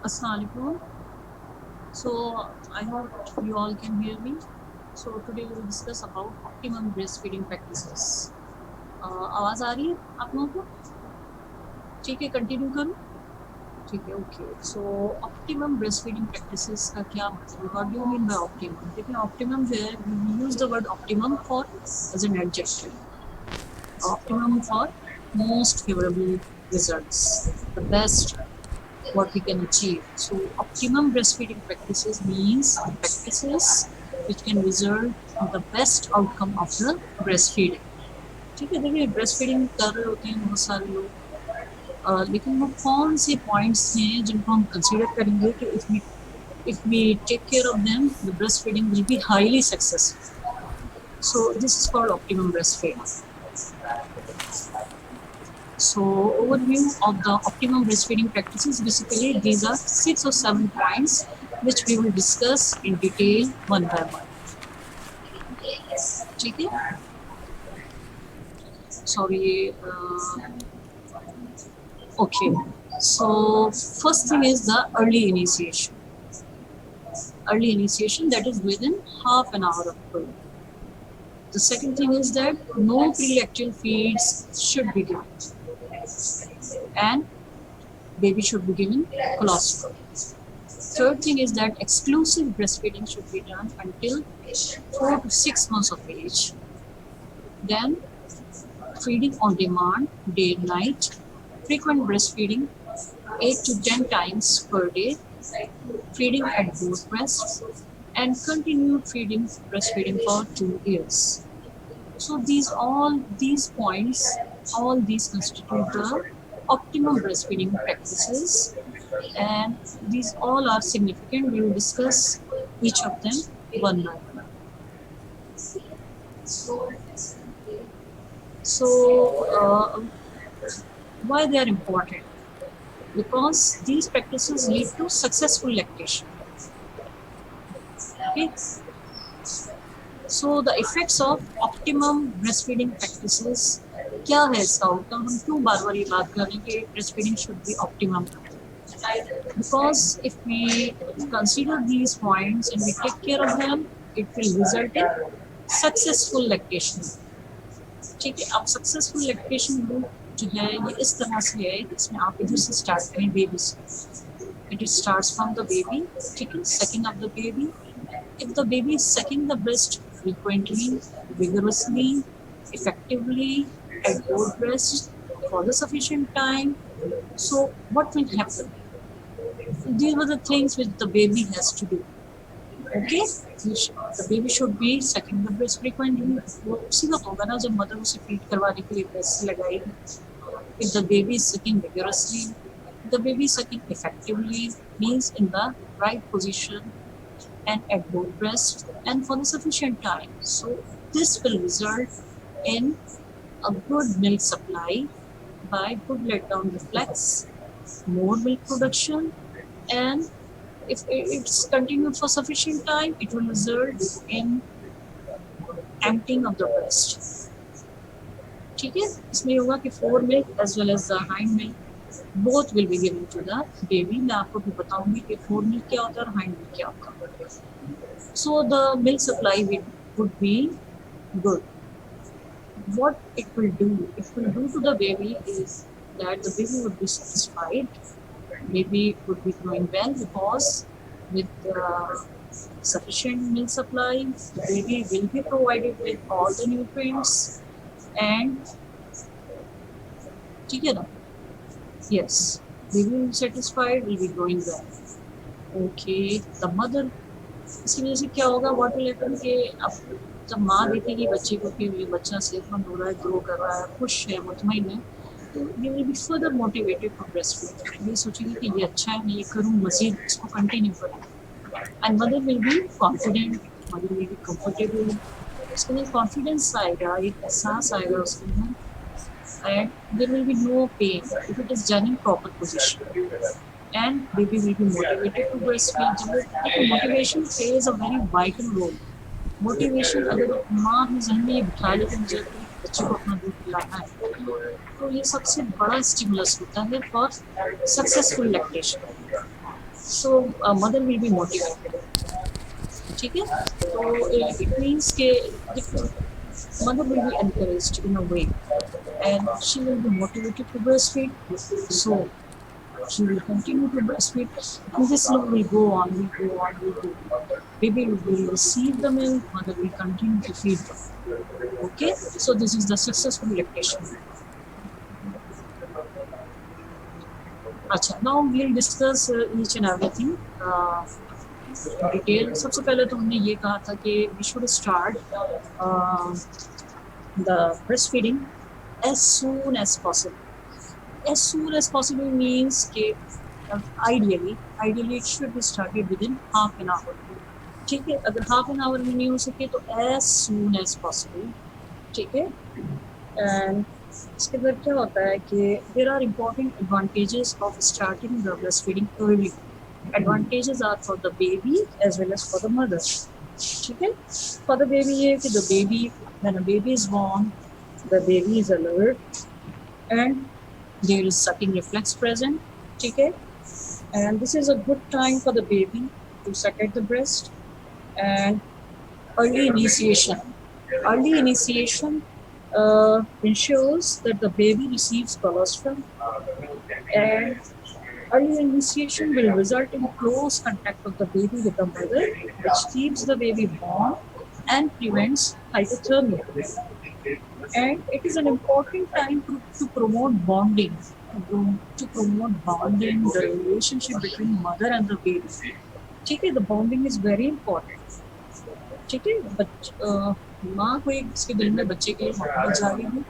Assalamualaikum. So I hope you all can hear me. So today we will discuss about optimum breastfeeding practices. आवाज़ आ रही है आप लोगों को? ठीक है, कंटिन्यू करूँ? ठीक है, okay. So optimum breastfeeding practices का क्या मतलब है? What do you mean by optimum? देखिए, ऑप्टिमम जो है, we use the word optimum for as an adjective. Optimum for most favorable results, the best what we can achieve. So optimum breastfeeding practices means practices which can result in the best outcome of the breastfeeding. ठीक है, देखिए breast feeding कर रहे होते हैं बहुत सारे लोग, लेकिन वो कौन से पॉइंट्स हैं जिनको हम कंसीडर करेंगे कि if we take care of them, the breastfeeding will be highly successful. So this is called optimum breastfeeding. So overview of the optimum breastfeeding practices. Basically, these are 6 or 7 points which we will discuss in detail one by one. ठीक है? Sorry. Okay. So first thing is the early initiation. Early initiation, that is within half an hour of birth. The second thing is that no pre-lactal feeds should be given, and baby should be given colostrum. Third thing is that exclusive breastfeeding should be done until 4 to 6 months of age. Then feeding on demand, day and night, frequent breastfeeding 8 to 10 times per day, feeding at both breasts, and continued breastfeeding for 2 years. So these points, all these constitute the optimum breastfeeding practices, and these all are significant. We will discuss each of them one by one. So why they are important? Because these practices lead to successful lactation. Okay. So the effects of optimum breastfeeding practices, क्या है इसका outcome? हम क्यों बार बार ये बात कर रहे हैं कि breastfeeding should be optimum? Because if we consider these points and we take care of them, it will result in successful lactation. ठीक है, अब सक्सेसफुल लैक्टेशन लूप जो है ये इस तरह से है, इसमें आप इधर से स्टार्ट करें बेबी से. It starts from the baby, ठीक है, sucking of the baby. If the baby is sucking the breast frequently, vigorously, effectively, at both breasts for the sufficient time, so what will happen? These were the things which the baby has to do. Okay, the baby should be sucking the breast frequently. वो उसी वक्त होगा ना जब mother उसे feed करवाने के लिए ब्रेस्ट लगाएगी. If the baby is sucking vigorously, the baby sucking effectively means in the right position and at both breasts and for the sufficient time. So this will result in a good milk supply by good letdown reflex, more milk production, and if it's continued for sufficient time, it will result in emptying of the breast. ठीक है, इसमें होगा कि fore milk as well as the hind milk both will be given to the baby. मैं आपको भी बताऊंगी कि फोर मिल्क क्या होता है और हाइंड मिल्क क्या होता है. So the milk supply would be good. What it will do to the baby is that the baby would be satisfied. Baby would be growing well because with sufficient milk supply, the baby will be provided with all the nutrients and ठीक है ना? Yes, baby will be satisfied, will be growing well. Okay, the mother, इसकी वजह से क्या होगा? What will happen कि अब जब माँ देखेगी बच्चे को कि ये बच्चा सेहतमंद हो रहा है, ग्रो कर रहा है, खुश है, मुतमईन है, तो ये will be further motivated for breastfeeding. ये सोचेगी कि ये अच्छा है, मैं ये करूँ, मजीद इसको कंटिन्यू करूँ. And mother will be confident, mother will be comfortable. उसके अंदर कॉन्फिडेंस आएगा, एक एहसास आएगा उसके अंदर, and there will be no pain if it is done in proper position, and baby will be motivated to breastfeed. Motivation plays a very vital role. Motivation अगर माँ अपने जहन में ये बिठा ले कि मुझे अपने बच्चे को अपना दूध पिलाना है, तो ये सबसे बड़ा स्टिमुलस होता है for successful lactation. so a mother will be motivated. ठीक है, तो it means के mother will be encouraged in a way, and she will be motivated to breastfeed. So she will continue to breastfeed, and this love will go on, will go on, will go on. Baby will receive the milk, mother will continue to feed them. Okay, so this is the successful lactation. अच्छा, now we'll discuss each and everything detail. सबसे पहले तो हमने ये कहा था कि we should start the breastfeeding as soon as possible. As soon as possible means कि ideally it should be started within half an hour. ठीक है, अगर half an hour में नहीं हो सके तो as soon as possible. ठीक है, and इसके बाद क्या होता है कि there are important advantages of starting the breastfeeding early. Advantages are for the baby as well as for the mother. ठीक है, for the baby ये कि the baby, when a baby is born, the baby is alert and there is sucking reflex present. ठीक है, and this is a good time for the baby to suck at the breast. And early initiation. Early initiation ensures that the baby receives colostrum, and early initiation will result in close contact of the baby with the mother, which keeps the baby warm and prevents hypothermia. And it is an important time to promote bonding, to promote bonding, the relationship between mother and the baby. ठीक है, the bonding is very important. ठीक है, माँ को एक उसके दिल में बच्चे के लिए मोहब्बत जागेगी,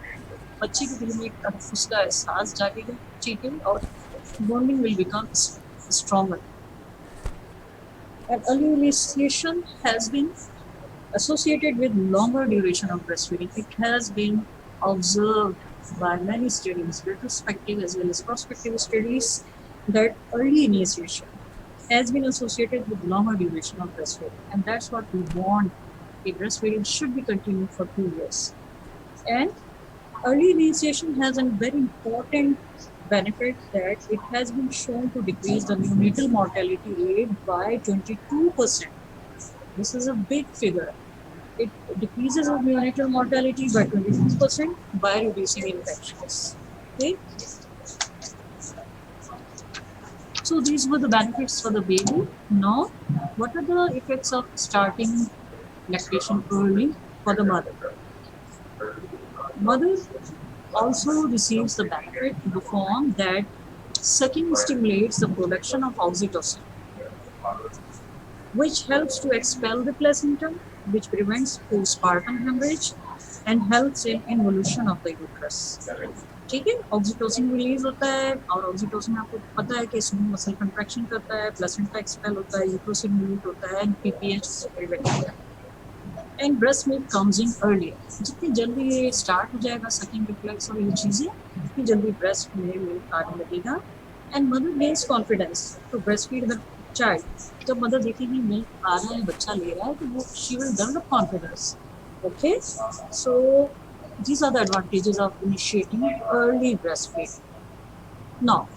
बच्चे के दिल में एक तहफ़्फ़ुज़ का एहसास जागेगा. ठीक है, और bonding will become stronger. And early initiation has been associated with longer duration of breastfeeding. It has been observed by many studies, retrospective as well as prospective studies, that early initiation has been associated with longer duration of breastfeeding, and that's what we want. The breastfeeding should be continued for 2 years. And early initiation has a very important benefit that it has been shown to decrease the neonatal mortality rate by 22%. This is a big figure. It decreases the neonatal mortality by 22% by reducing infections. Okay. So these were the benefits for the baby. Now, what are the effects of starting lactation early for the mother? Mother also receives the benefit in the form that sucking stimulates the production of oxytocin, which helps to expel the placenta, which prevents postpartum hemorrhage and helps in involution of the uterus. ठीक है, oxytocin release होता है, और oxytocin आपको पता है कि smooth muscle contraction करता है, प्लेसेंटा एक्सपेल होता है, यूट्रोसिन रिलीज होता है, पीपीएच प्रिवेंट होता है. And breast milk comes in earlier. जितनी जल्दी ये स्टार्ट हो जाएगा सकिंग रिफ्लेक्स और ये चीज़ें, उतनी जल्दी ब्रेस्ट में मिल्क आने लगेगा. And mother gains confidence to breast feed the child. जब मदर देखेगी मिल्क आ रहा है, बच्चा ले रहा है, तो वो she will develop confidence. Okay, so these are the advantages of initiating early breastfeeding. Now,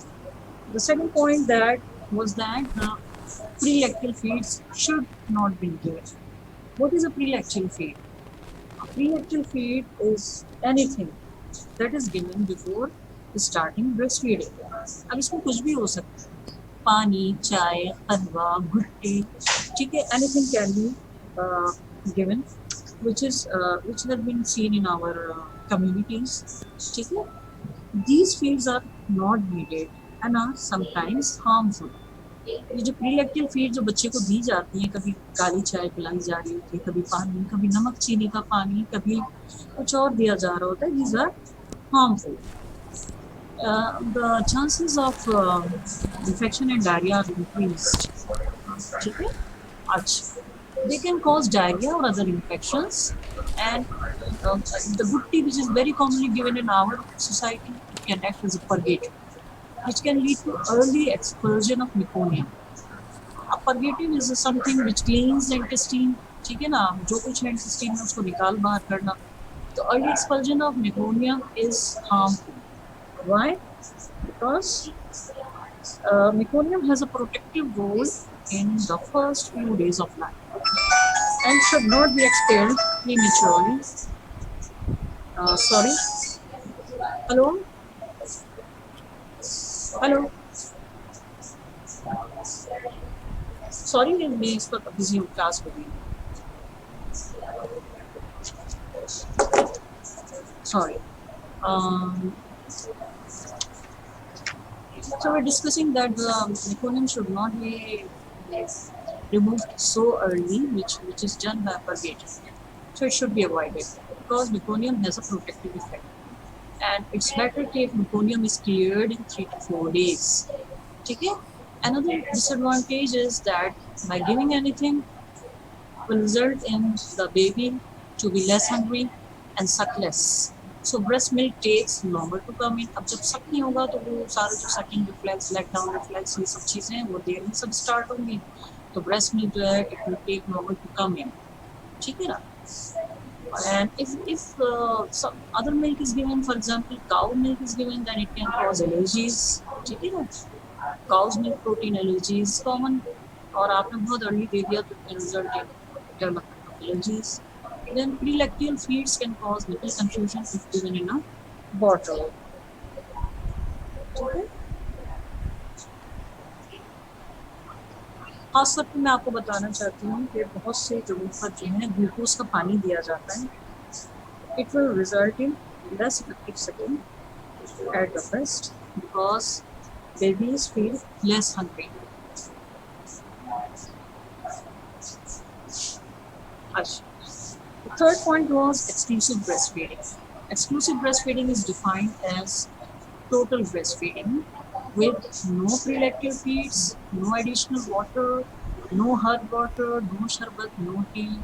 the second point that was that pre-lactal feeds should not be given. What is a pre-lactal feed? A pre-lactal feed is anything that is given before starting breastfeeding. अब इसमें कुछ भी हो सकता है, पानी, चाय, हलवा, भुट्टी, ठीक है, anything can be given, which has been seen in our communities. ठीक है, these feeds are not needed and are sometimes harmful. ये जो प्रीलैक्टल फीड जो बच्चे को दी जाती है, कभी काली चाय पिलाई जा रही होती है, कभी पानी, कभी नमक चीनी का पानी, कभी कुछ और दिया जा रहा होता है, these are harmful. The chances of infection and diarrhea are increased. ठीक है, अच्छा, they can cause diarrhea or other infections. And the bhutti, which is very commonly given in our society, it can act as a purgative, which can lead to early expulsion of meconium. A purgative is something which cleans the intestine. ठीक है ना, जो कुछ है intestine में उसको निकाल बाहर करना. तो early expulsion of meconium is harmful. Why? Because Meconium has a protective role in the first few days of life and should not be expelled prematurely. Sorry. Hello? Hello? Sorry, मैं इस पर busy हूँ, class में भी. Sorry. Um, so we're discussing that the meconium should not be removed so early, which is done by purgation. So it should be avoided because meconium has a protective effect. And it's better if meconium is cleared in 3 to 4 days. Okay? Another disadvantage is that by giving anything will result in the baby to be less hungry and suck less. So breast milk takes longer to come in. अब जब suck नहीं होगा तो वो सारे जो sucking reflex, let down reflex, ये सब चीज़ें हैं वो देर में सब start होंगी. तो breast milk जो है it will take longer to come in. ठीक है ना? And if some other milk is given, for example, cow milk is given, then it can cause allergies. ठीक है ना? Cow's milk protein allergy is common. और आपने बहुत early दे दिया तो it can result in development of allergies. Then pre-lacteal feeds can cause nipple confusion if given in a bottle. ठीक है? खास तौर पर मैं आपको बताना चाहती हूँ कि बहुत से जगहों पर जो है ग्लूकोज का पानी दिया जाता है. It will result in less effective sucking at the breast because babies feel less hungry. The third point was exclusive breastfeeding. Exclusive breastfeeding is defined as total breastfeeding with no pre-lactal feeds, no additional water, no hard water, no sharbat, no tea,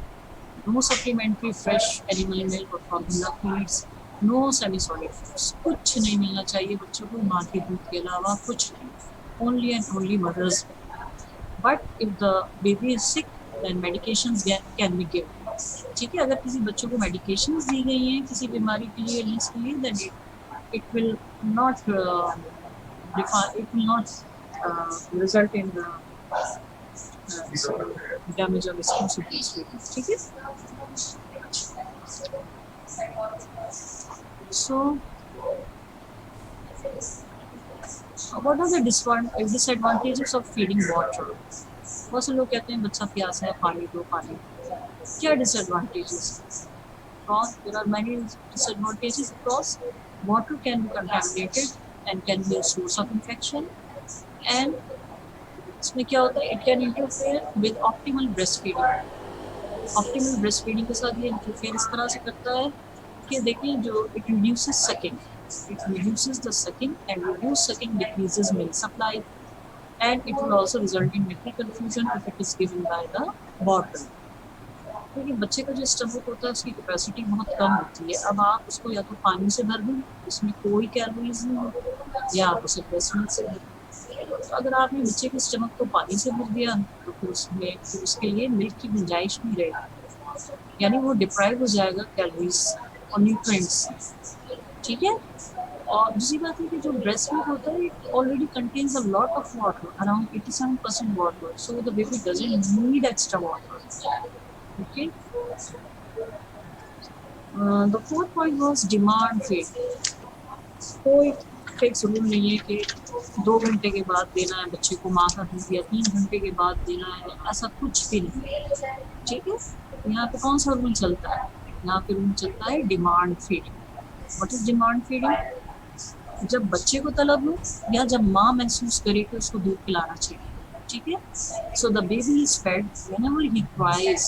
no supplementary fresh animal milk or formula feeds, no semi-solid foods. कुछ नहीं मिलना चाहिए बच्चों को माँ के दूध के अलावा कुछ नहीं. Only and only mother's milk. But if the baby is sick, then medications can be given. ठीक है, अगर किसी बच्चों को medications दी गई हैं किसी बीमारी के लिए, illness के लिए, then it will not result in the damage of exclusive breastfeeding. ठीक है? So, what are the disadvantages of feeding water? बहुत से लोग कहते हैं बच्चा प्यासा है, पानी दो, पानी. क्या disadvantages? Because there are many disadvantages because water can be contaminated and can be a source of infection. And इसमें क्या होता है? It can interfere with optimal breastfeeding. Optimal breastfeeding के साथ ये interfere इस तरह से करता है कि देखिए जो it reduces sucking. It reduces the sucking and reduced sucking decreases milk supply. And it will also result in nipple confusion if it is given by the bottle. क्योंकि बच्चे का जो स्टमक होता है उसकी कैपेसिटी बहुत कम होती है. अब आप उसको या तो पानी से भर दें, उसमें कोई कैलोरीज नहीं हो, या आप उसे ब्रेस्ट मिल्क से भर दें. तो अगर आपने बच्चे के स्टमक को पानी से भर दिया तो फिर उसके लिए मिल्क की गुंजाइश नहीं रहेगी, यानी वो डिप्राइव हो जाएगा कैलोरीज और न्यूट्रिएंट्स. ठीक है? और दूसरी बात है कि जो ब्रेस्ट मिल्क होता है it already contains a lot of water, around 87% water, so the baby doesn't need extra water. Okay. The fourth point was demand feeding. कोई फिक्स रूल नहीं है कि 2 घंटे के बाद देना है बच्चे को माँ का दूध या 3 घंटे के बाद देना है, ऐसा कुछ भी नहीं है. ठीक है? यहाँ पे कौन सा रूल चलता है? यहाँ पे रूल चलता है demand feeding. What is demand feeding? जब बच्चे को तलब हो या जब माँ महसूस करे कि उसको दूध पिलाना चाहिए. ठीक है? So the baby is fed whenever he cries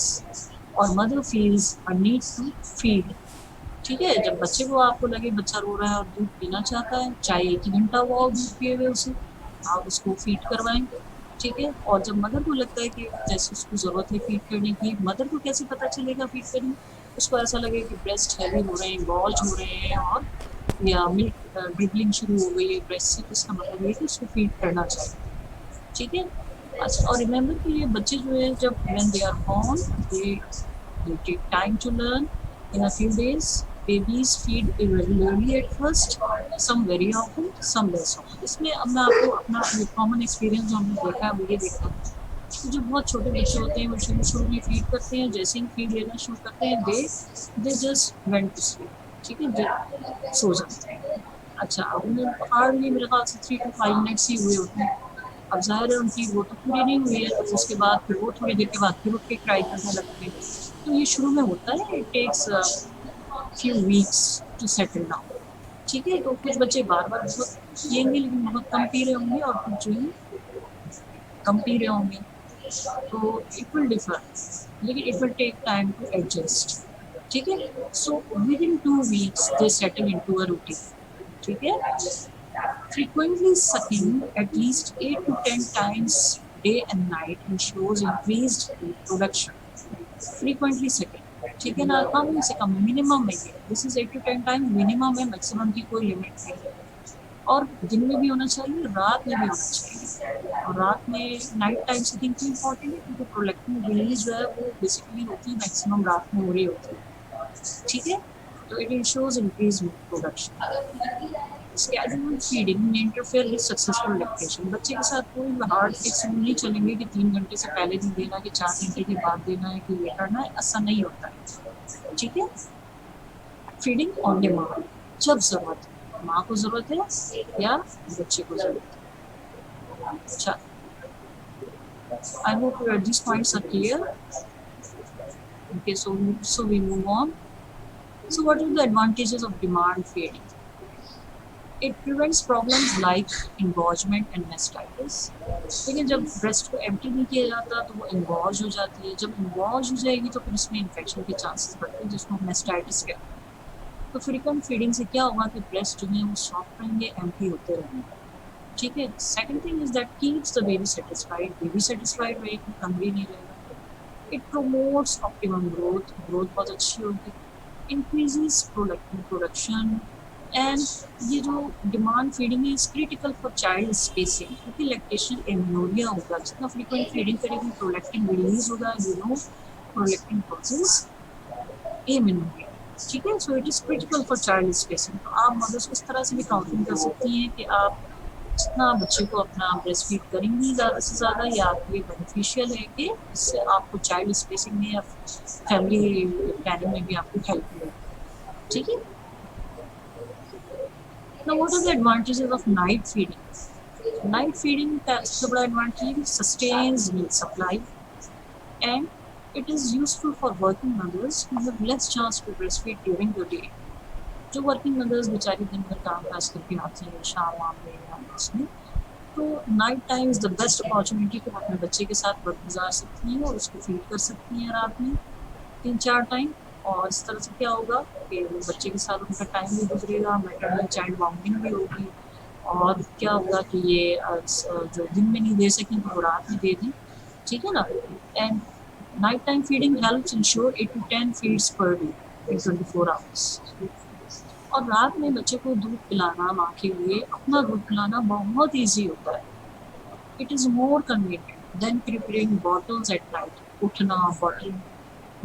or mother feels a need to feed. ठीक है? जब बच्चे को आपको लगे बच्चा रो रहा है और दूध पीना चाहता है, चाहे 1 घंटा हुआ हो दूध पिए हुए उसे, आप उसको फीड करवाएंगे. ठीक है? और जब मदर को लगता है कि जैसे उसको ज़रूरत है फीड करने की, मदर को कैसे पता चलेगा फीड करने? उसको ऐसा लगे कि ब्रेस्ट हैवी हो रहे हैं, गॉल्ज हो रहे हैं और या मिल्क ड्रिबलिंग शुरू हो गई है ब्रेस्ट से, इसका मतलब है कि उसको फीड करना चाहिए. ठीक है? अच्छा, और रिमेंबर कि ये बच्चे जो है जब when they are born they take time to learn in a few days. babies feed irregularly at first, some very often, some less often. इसमें अब मैं आपको अपना कॉमन एक्सपीरियंस जो हमने देखा है वो ये देखा है कि जो बहुत छोटे बच्चे होते हैं वो शुरू शुरू में फीड करते हैं, जैसे ही फीड लेना शुरू करते हैं they just went to sleep, ठीक है, सो जाते हैं। अच्छा, अब उन्हें हार्डली मेरे ख्याल से 3 to 5 मिनट्स ही हुए होते हैं। अब ज़ाहिर है उनकी वो तो पूरी नहीं हुई है, तो उसके बाद फिर वो थोड़ी देर के बाद फिर उठ के क्राई करने लगते हैं। तो ये शुरू में होता है, it takes few weeks to settle down, ठीक है। तो कुछ बच्चे बार-बार बहुत पिएँगे लेकिन बहुत कम पी रहे होंगे और कुछ जो है कम पी रहे होंगे। तो इट विल डिफर, लेकिन it will take time to adjust, ठीक है। So within 2 weeks they settle into a routine, ठीक है। Frequently sucking at least 8 to 10 times day and night ensures increased production. Frequently sucking, ठीक है ना, कम से कम minimum में ये, this is 8 to 10 time minimum है, मैक्सिमम की कोई लिमिट नहीं है। और दिन में भी होना चाहिए, रात में भी होना चाहिए। और रात में नाइट टाइम सकिंग क्यों इम्पॉर्टेंट है, क्योंकि प्रोलैक्टिन रिलीज जो है वो बेसिकली होती है मैक्सिमम रात में हो रही होती है, ठीक है। तो it ensures increase milk production. Scheduled feeding में इंटरफेयर विद सक्सेसफुल लैक्टेशन। बच्चे के साथ कोई हार्ड फिक्स रूल नहीं चलेंगे कि 3 घंटे से पहले नहीं देना, कि 4 घंटे के बाद देना है, कि ये करना है, ऐसा नहीं होता है, ठीक है। फीडिंग ऑन डिमांड, जब जरूरत है, माँ को जरूरत है या बच्चे को जरूरत है। अच्छा, I hope this points are clear. Okay, so we move on. So what are the advantages of demand feeding? It prevents problems like engorgement and mastitis. लेकिन जब ब्रेस्ट को एम्प्टी नहीं किया जाता तो वो इंगॉज हो जाती है, जब इंगॉज हो जाएगी तो फिर इसमें इन्फेक्शन के चांसेस बढ़ते हैं, जिसको मेस्टाइटिस कहते हैं। तो फ्रीक्वेंट फीडिंग से क्या होगा कि ब्रेस्ट जो है वो सॉफ्ट रहेंगे, एम्प्टी होते रहेंगे, ठीक है। Second thing is that keeps the baby satisfied रहेगी, हंग्री नहीं रहेगा। It promotes optimum growth, growth बहुत अच्छी होगी। Increases prolactin production. एंड ये जो डिमांड फीडिंग है is critical for child spacing, क्योंकि लैक्टेशन एमनोरिया होगा, जितना फ्रीक्वेंट फीडिंग करेगी प्रोलैक्टिन रिलीज होगा, you know prolactin causes amenorrhea, ठीक है। So it is critical for child spacing. तो आप मदर्स को इस तरह से भी काउंटिंग कर सकती हैं कि आप जितना बच्चे को अपना ब्रेस्ट फीड करेंगी ज़्यादा से ज़्यादा, ये आपके लिए बेनिफिशियल है कि इससे आपको चाइल्ड स्पेसिंग में या फैमिली प्लानिंग में भी आपको हेल्प मिलेगी, ठीक है। Now, what are the advantages of night feeding? Night feeding का सबसे बड़ा advantage is sustains milk supply and it is useful for working mothers who have less chance to breastfeed during the day. जो working mothers बेचारी दिन भर काम काज करके आती हैं शाम वाम में या उसमें, तो night time is the best opportunity कि वो अपने बच्चे के साथ वक्त गुजार सकती हैं और उसको फीड कर सकती हैं रात में 3-4 टाइम। और इस तरह से क्या होगा कि वो बच्चे के साथ उनका टाइम भी गुजरेगा, मैटरनल चाइल्ड बॉन्डिंग भी होगी। और क्या होगा कि ये जो दिन में नहीं दे सकें तो वो रात में दे दें, ठीक है ना। And night time feeding helps ensure 8 to 10 feeds per day in 24 hours. और रात में बच्चे को दूध पिलाना, माँ के लिए अपना दूध पिलाना बहुत ईजी होता है। It is more convenient than preparing bottles at night. उठना, बॉटल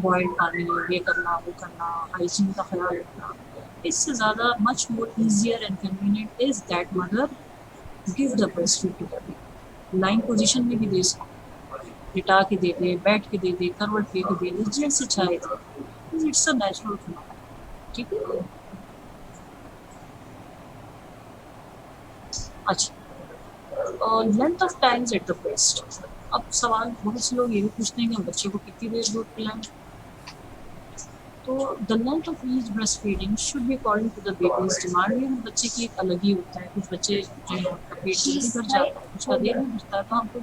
बॉयल पानी, ये करना वो करना, हाइजीन का ख्याल रखना, इससे ज़्यादा much more easier and convenient is that mother give the breast feed to the baby. Lying position में भी दे सकते, लिटा के दे दे, बैठ के दे दे, करवट दे के दे दे, जैसे चाहे दे, इट्स अ नेचुरल फिनोमेना, ठीक है। अच्छा, length of times at the breast. अब सवाल बहुत से लोग ये भी पूछते हैं कि हम बच्चे को कितनी देर दूध पिलाएं। तो the length of each breast feeding should be according to the baby's demand. ये बच्चे की एक अलग ही होता है, कुछ बच्चे जो है उनका पेट जल्दी भर जाता है, कुछ का देर में भरता है, तो हम तो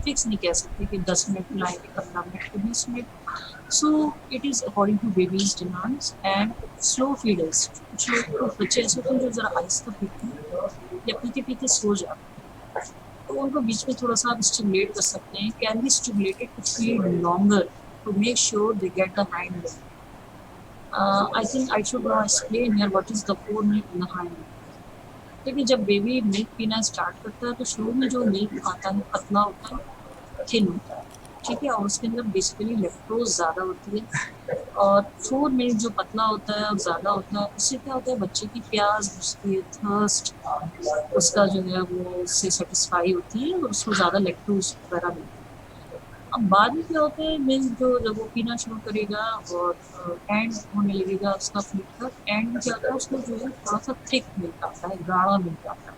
फिक्स नहीं कह सकते कि 10 मिनट पिलाएंगे, 15 मिनट के 20 minute. So it is according to baby's demands and slow feeders. कुछ लोग कुछ बच्चे ऐसे होते हैं जो ज़रा आहिस्ता पीते हैं या पीते पीते सो जाते हैं, तो उनको बीच में थोड़ा सा आप स्टिमुलेट कर सकते हैं। Can be stimulated to feed longer to make sure they get the hind milk. I think I should now explain here what is the foreminute and the hindminute। देखिए, जब बेबी मिल्क पीना start करता है तो शुरू में जो milk आता है पतला होता है, थिन होता है, ठीक है, और उसके अंदर बेसिकली लैक्टोज ज़्यादा होती है, और फ्रूट मिल्क जो पतला होता है और ज़्यादा होता है, उससे क्या होता है बच्चे की प्यास, उसकी थर्स्ट, उसका जो है वो उससे सेटिस्फाई होती है और उसको ज़्यादा लैक्टोज वगैरह मिलता है। अब बाद में क्या होता है, मिल्क जो जब वो पीना शुरू करेगा और एंड होने लगेगा उसका फीड का, एंड में क्या होता है उसको जो है थोड़ा सा थिक मिल्क आता है, गाढ़ा मिल्क आता है,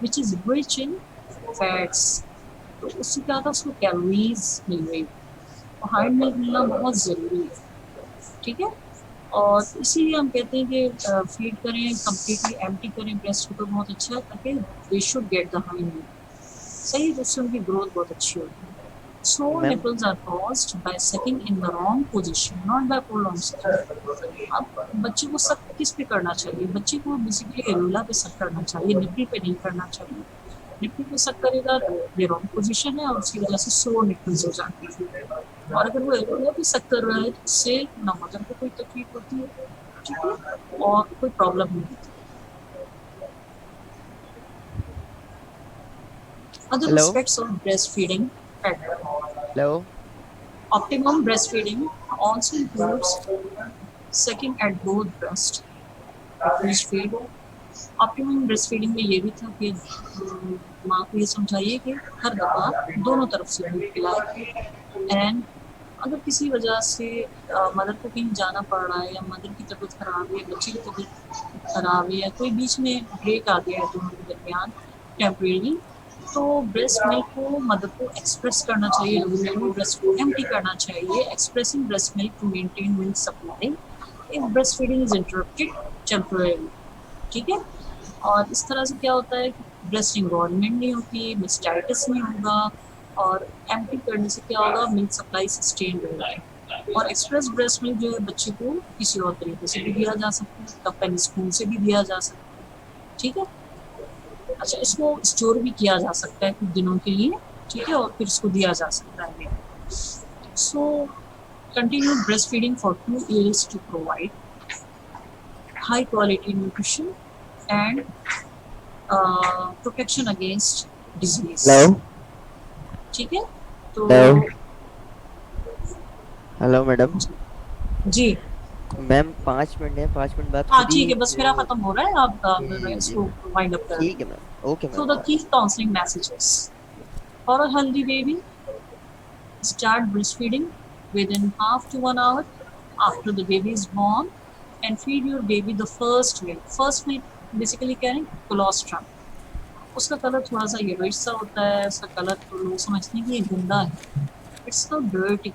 which is rich in fats. तो उससे क्या होता है उसको कैलोरीज मिल रही है, और हार्ड मिल्क मिलना बहुत ज़रूरी है। ठीक है, और इसीलिए हम कहते हैं कि फीड करें, कम्प्लीटली एम्प्टी करें ब्रेस्ट को तो बहुत अच्छा है, ताकि they should get the high milk, सही है, जिससे उनकी ग्रोथ बहुत अच्छी होगी। Sore ma'am nipples are caused by sucking in the wrong position, not by prolonged sucking. अब बच्चे को सक किस पे करना चाहिए? बच्चे को बेसिकली एरोला पे सक करना चाहिए, निप्पल पे नहीं करना चाहिए। निप्पल पे सक करेगा तो ये रॉन्ग पोजीशन है और उसकी वजह से सोर निपल्स हो जाती है। और अगर वो एरोला पे सक कर रहा है तो उससे ना मदर को कोई तकलीफ होती है, ठीक है, और कोई प्रॉब्लम नहीं होती। Other hello aspects of breastfeeding factor. Hello Optimum breastfeeding also includes sucking at both breast, breastfeed। Optimum breast feeding में ये भी था कि माँ को ये समझाइए कि हर दफ़ा दोनों तरफ से दूध पिलाए, एंड अगर किसी वजह से मदर को कहीं जाना पड़ रहा है या मदर की तबीयत खराब है, बच्चे की तबीयत खराब है, या कोई बीच में ब्रेक आ गया है दोनों के दरमियान टेम्परेरी, तो ब्रेस्ट मिल्क को मदर को एक्सप्रेस करना चाहिए, रेगुलरली ब्रेस्ट को एम्प्टी करना चाहिए, expressing breast milk to maintain milk supply if breast feeding is interrupted temporary. ठीक है, और इस तरह से क्या होता है कि ब्रेस्ट इंगॉर्जमेंट नहीं होती, मिस्टाइटिस नहीं होगा, और एम्प्टी करने से क्या होगा, मिल्क सप्लाई सस्टेन रहेगा। और एक्सप्रेस ब्रेस्ट मिल्क जो है बच्चे को किसी और तरीके से भी दिया जा सकता है, कप एंड स्पून से भी दिया जा सकता है। ठीक है, अच्छा, इसको स्टोर भी किया जा सकता है कुछ दिनों के लिए, ठीक है, और फिर इसको दिया जा सकता है। So continue breast feeding for 2 years to provide high quality nutrition and protection against disease. Hello ठीक है, तो हेलो हेलो मैडम। जी, मैम 5 मिनट है, 5 मिनट बाद हाँ खुद ठीक ही है, बस मेरा खत्म हो रहा है, मैं जी जी इसको मैम। वाइंड अप कर ठीक दूँ। है ma'am, okay so ma'am. The key counselling messages for a healthy baby: start breastfeeding within half to 1 hour after the baby is born and feed your baby the first milk। First milk basically क्या है, colostrum. उसका colour थोड़ा सा yellowish सा होता है, उसका colour तो लोग समझते हैं कि ये गंदा है, इट्स नॉट डर्टी।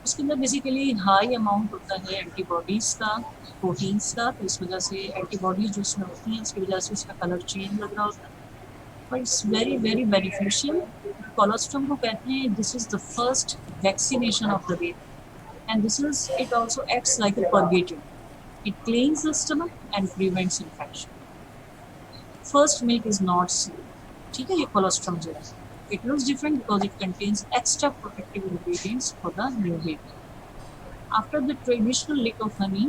उसके अंदर बेसिकली हाई अमाउंट होता है एंटीबॉडीज का, प्रोटीन्स का, तो इस वजह से एंटीबॉडीज जो उसमें होती हैं उसकी वजह से उसका कलर चेंज लग रहा होता है, but it's very very beneficial. Colostrum को कहते हैं this is the first vaccination of the baby, and this is it also acts like a purgative, it cleans the stomach and prevents infection. First milk is not safe, ठीक है, ये colostrum जो है, it looks different because it contains extra protective ingredients for the new baby. After the traditional lick of honey,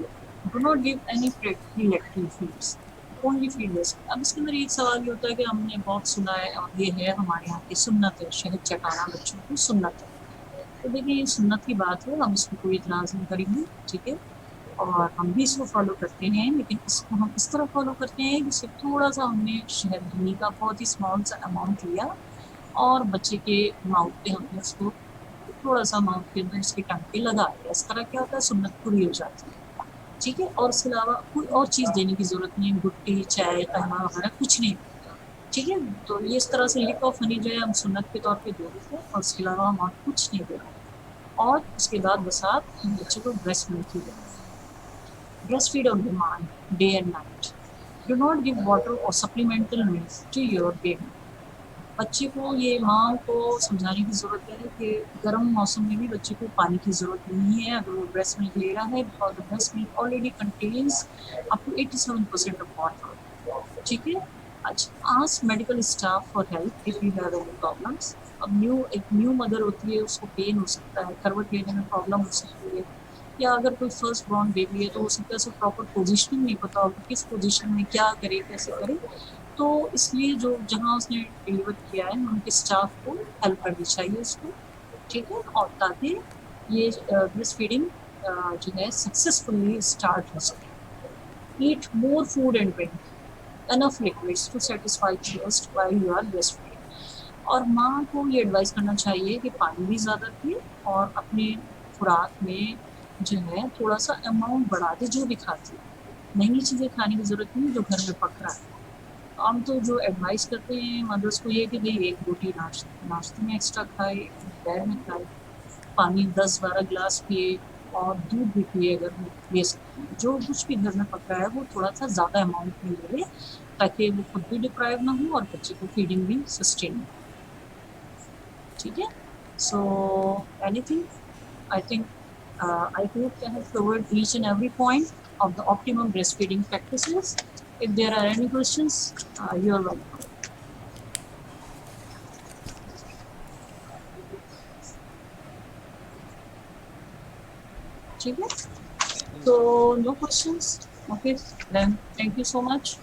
do not give any pre-lactate feeds. Only feed this। अब इसके अंदर एक सवाल ये होता है कि हमने बहुत सुना है और ये है हमारे यहाँ की सुन्नत है, शहद चटाना बच्चों को सुन्नत है। तो देखिए ये सुन्नत की बात है, हम इसको कोई इतराज़ नहीं करेंगे, ठीक है, और हम भी इसको फॉलो करते हैं, लेकिन इसको हम इस तरह फॉलो करते हैं कि सिर्फ थोड़ा सा हमने शहद हनी का बहुत ही स्मॉल सा अमाउंट लिया और बच्चे के माउथ पे हमने उसको थोड़ा सा माउथ के अंदर उसके टंग पे लगा दिया, इस तरह क्या होता है सुन्नत पूरी हो जाती है। ठीक है, और उसके अलावा कोई और चीज़ देने की ज़रूरत नहीं है, गुट्टी चाय कहवा वगैरह कुछ नहीं। ठीक है, तो ये इस तरह से लिक ऑफ हनी जो है हम सुन्नत के तौर पे दे देते हैं, और उसके अलावा हम और कुछ नहीं देते, और उसके बाद बस आप बच्चे को ब्रेस्ट मिल्क ही दें। Breast feed on demand day and night. Do not give water और supplemental milk to your baby. बच्चे को, ये माँ को समझाने की ज़रूरत है कि गर्म मौसम में भी बच्चे को पानी की ज़रूरत नहीं है अगर वो ब्रेस्ट मिल्क ले रहा है, because breast milk already contains up to 87% of water. ठीक है, अच्छा, ask medical staff for help if you have any problems. अब एक न्यू मदर होती है, उसको पेन हो सकता है, करवट लेने में प्रॉब्लम हो सकती है, या अगर कोई फर्स्ट बॉर्न बेबी है तो हो सकता है उसे प्रॉपर पोजीशनिंग नहीं पता होगी, किस पोजीशन में क्या करे कैसे करे, तो इसलिए जो जहाँ उसने डिलीवर किया है उनके स्टाफ को हेल्प करनी चाहिए उसको। ठीक है, और ताकि ये ब्रेस्ट फीडिंग जो है सक्सेसफुली स्टार्ट हो सके। Eat more food and drink enough liquids to satisfy thirst while you are breastfeeding। और माँ को ये एडवाइस करना चाहिए कि पानी भी ज़्यादा पिए और अपने खुराक में जो है थोड़ा सा अमाउंट बढ़ा दे, जो भी खाती है। नई चीज़ें खाने की ज़रूरत नहीं जो घर में पक रहा है। हम तो जो एडवाइस करते हैं मदर्स को ये कि भाई एक रोटी नाश्ते में एक्स्ट्रा खाए, दोपहर में खाए, पानी 10-12 गिलास पिए और दूध भी पिए अगर वो ले सकते हैं। जो कुछ भी घर में पक रहा है वो थोड़ा सा ज़्यादा अमाउंट में ले ले, ताकि वो खुद भी डिप्राइव ना हो और बच्चे को फीडिंग भी सस्टेन हो। ठीक है, so anything, I think I hope I have covered each and every point of the optimum breastfeeding practices. If there are any questions, you are welcome. ठीक है, so no questions. Okay, then thank you so much.